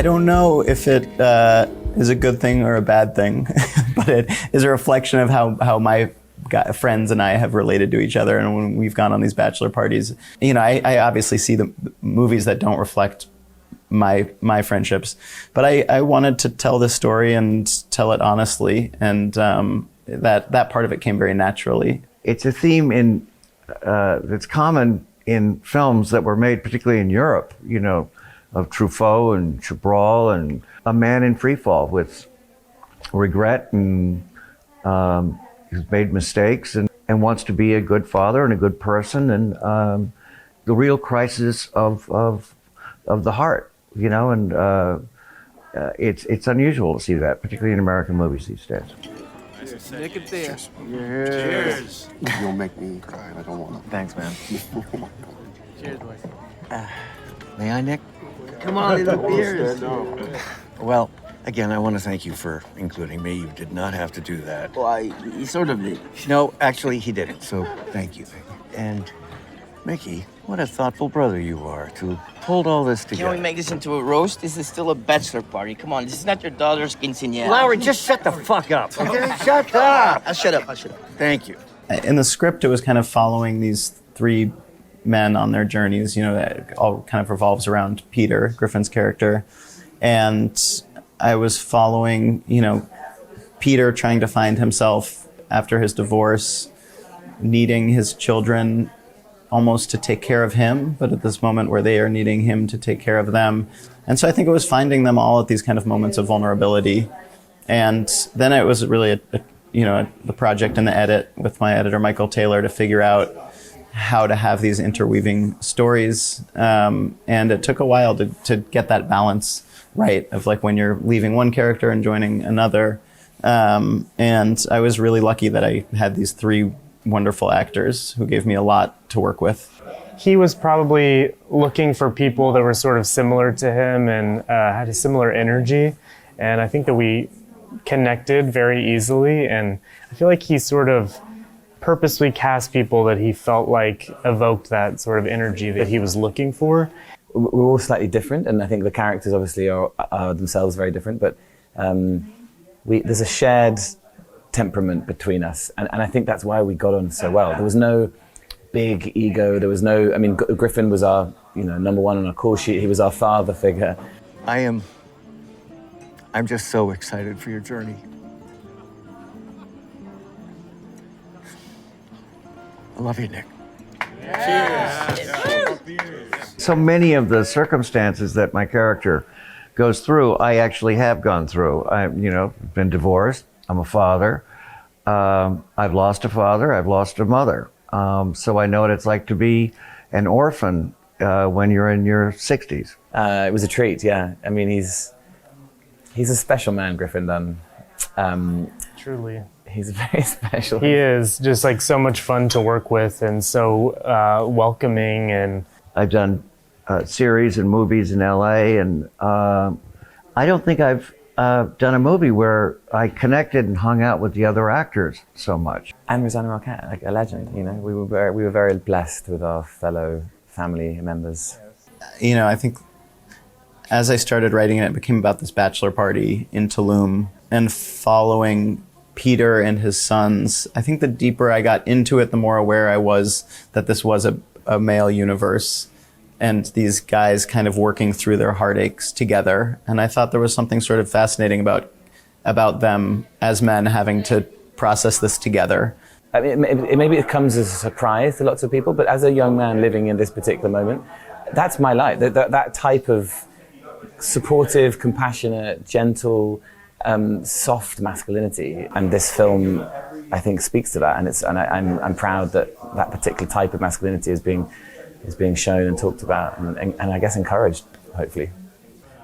I don't know if it is a good thing or a bad thing, but it is a reflection of how my friends and I have related to each other, and when we've gone on these bachelor parties, you know, I obviously see the movies that don't reflect my friendships, but I wanted to tell this story and tell it honestly, and that part of it came very naturally. It's a theme in that's common in films that were made, particularly in Europe, you know, of Truffaut and Chabrol, and a man in free fall with regret and who's made mistakes and wants to be a good father and a good person, and the real crisis of the heart, you know, and it's unusual to see that, particularly in American movies these days. Nick it there. Cheers. You'll make me cry. I don't want to. Thanks, man. Cheers, boys. May I, Nick? Come on, little beers. Well, again, I want to thank you for including me. You did not have to do that. Well, he sort of did. No, actually, he didn't. So thank you. And Mickey, what a thoughtful brother you are to hold all this together. Can we make this into a roast? This is still a bachelor party. Come on, this is not your daughter's quinceañera. Lowry, just shut the fuck up. Okay? Shut up. I'll shut up. Thank you. In the script, it was kind of following these three men on their journeys, you know, that all kind of revolves around Peter, Griffin's character. And I was following, you know, Peter trying to find himself after his divorce, needing his children almost to take care of him, but at this moment where they are needing him to take care of them. And so I think it was finding them all at these kind of moments of vulnerability. And then it was really the project and the edit with my editor, Michael Taylor, to figure out how to have these interweaving stories. And it took a while to get that balance right of like when you're leaving one character and joining another. And I was really lucky that I had these three wonderful actors who gave me a lot to work with. He was probably looking for people that were sort of similar to him and had a similar energy. And I think that we connected very easily. And I feel like he sort of purposely cast people that he felt like evoked that sort of energy that he was looking for. We're all slightly different, and I think the characters obviously are themselves very different, but there's a shared temperament between us, and I think that's why we got on so well. There was no big ego, there was no, I mean, Griffin was our, you know, number one on our call sheet, he was our father figure. I'm just so excited for your journey. I love you, Nick. So many of the circumstances that my character goes through, I actually have gone through. I've been divorced. I'm a father. I've lost a father. I've lost a mother. So I know what it's like to be an orphan when you're in your 60s. It was a treat, yeah. I mean, he's a special man, Griffin Dune. Truly. He's very special. He is just like so much fun to work with and so welcoming. And I've done series and movies in LA, and I don't think I've done a movie where I connected and hung out with the other actors so much. And Rosanna Arquette, like a legend, you know. We were very blessed with our fellow family members. You know, I think as I started writing it became about this bachelor party in Tulum and following Peter and his sons. I think the deeper I got into it, the more aware I was that this was a male universe and these guys kind of working through their heartaches together. And I thought there was something sort of fascinating about them as men having to process this together. I mean, maybe it comes as a surprise to lots of people, but as a young man living in this particular moment, that's my life. That type of supportive, compassionate, gentle, soft masculinity, and this film, I think, speaks to that. And I'm proud that that particular type of masculinity is being shown and talked about, and I guess encouraged, hopefully.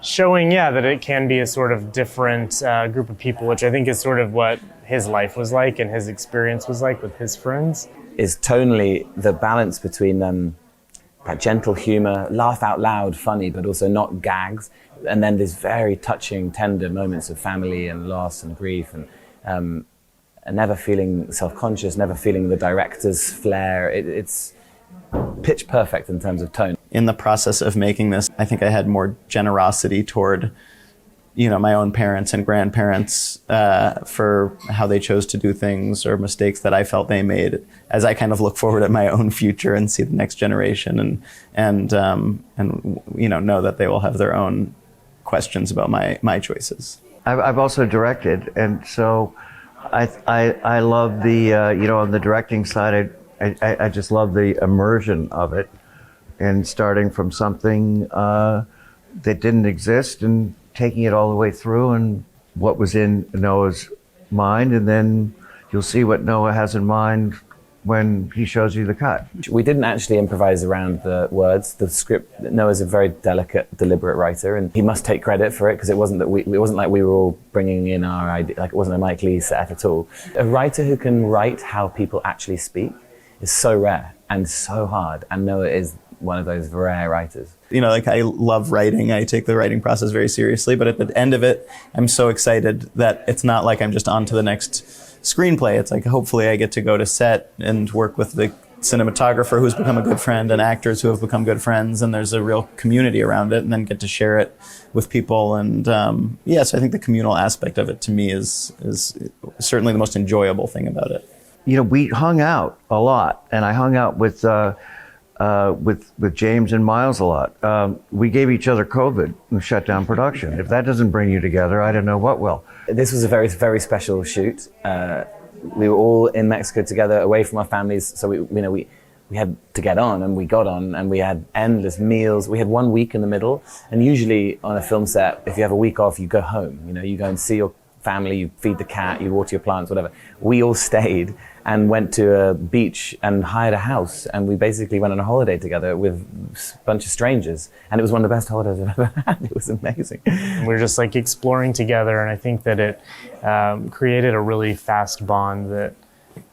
showing, that it can be a sort of different group of people, which I think is sort of what his life was like and his experience was like with his friends. Is tonally the balance between that gentle humor, laugh out loud, funny, but also not gags, and then these very touching, tender moments of family and loss and grief, and never feeling self-conscious, never feeling the director's flair. It's pitch perfect in terms of tone. In the process of making this, I think I had more generosity toward, my own parents and grandparents for how they chose to do things or mistakes that I felt they made, as I kind of look forward at my own future and see the next generation and know that they will have their own questions about my choices. I've also directed, and so I love the on the directing side, I just love the immersion of it, and starting from something that didn't exist and taking it all the way through, and what was in Noah's mind, and then you'll see what Noah has in mind when he shows you the cut. We didn't actually improvise around the words. The script, Noah's a very delicate, deliberate writer, and he must take credit for it, because it wasn't like we were all bringing in our idea, like it wasn't a Mike Leigh set at all. A writer who can write how people actually speak is so rare and so hard, and Noah is one of those rare writers. I love writing. I take the writing process very seriously, but at the end of it, I'm so excited that it's not like I'm just on to the next screenplay. It's like, hopefully I get to go to set and work with the cinematographer who's become a good friend and actors who have become good friends, and there's a real community around it, and then get to share it with people. And so I think the communal aspect of it to me is certainly the most enjoyable thing about it. We hung out a lot, and I hung out with James and Miles a lot. We gave each other COVID and shut down production. If that doesn't bring you together, I don't know what will. This was a very, very special shoot. We were all in Mexico together, away from our families. So we had to get on, and we got on, and we had endless meals. We had 1 week in the middle, and usually on a film set, if you have a week off, you go home. You go and see your family, you feed the cat, you water your plants, whatever. We all stayed and went to a beach and hired a house, and we basically went on a holiday together with a bunch of strangers, and it was one of the best holidays I've ever had. It was amazing. We were just like exploring together, and I think that it created a really fast bond that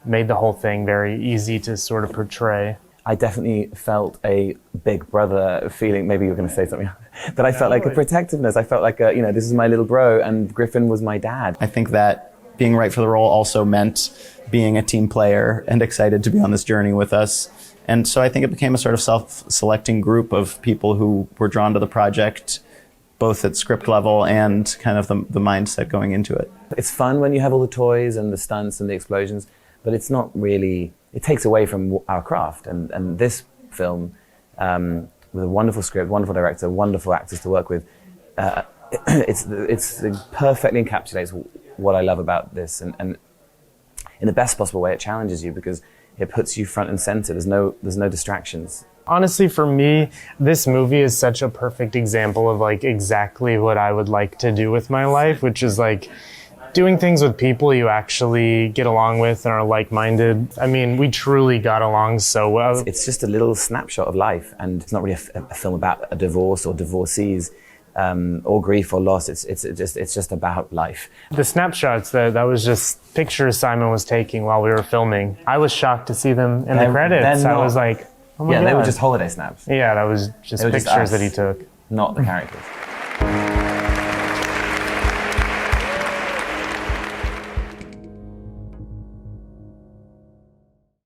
made the whole thing very easy to sort of portray. I definitely felt a big brother feeling. Maybe you were going to say something, but I felt like a protectiveness. I felt like this is my little bro, and Griffin was my dad. I think that being right for the role also meant being a team player and excited to be on this journey with us. And so I think it became a sort of self-selecting group of people who were drawn to the project, both at script level and kind of the mindset going into it. It's fun when you have all the toys and the stunts and the explosions, but it's not really, it takes away from our craft. And this film, with a wonderful script, wonderful director, wonderful actors to work with, it perfectly encapsulates what I love about this, and in the best possible way, it challenges you because it puts you front and center. There's no distractions. Honestly, for me, this movie is such a perfect example of like exactly what I would like to do with my life, which is like doing things with people you actually get along with and are like-minded. I mean, we truly got along so well. It's just a little snapshot of life, and it's not really a film about a divorce or divorcees. Or grief or loss. It's just about life. The snapshots that was just pictures Simon was taking while we were filming. I was shocked to see them in the credits. I was like, oh my God. They were just holiday snaps. Yeah, that was just pictures that he took. Not the characters.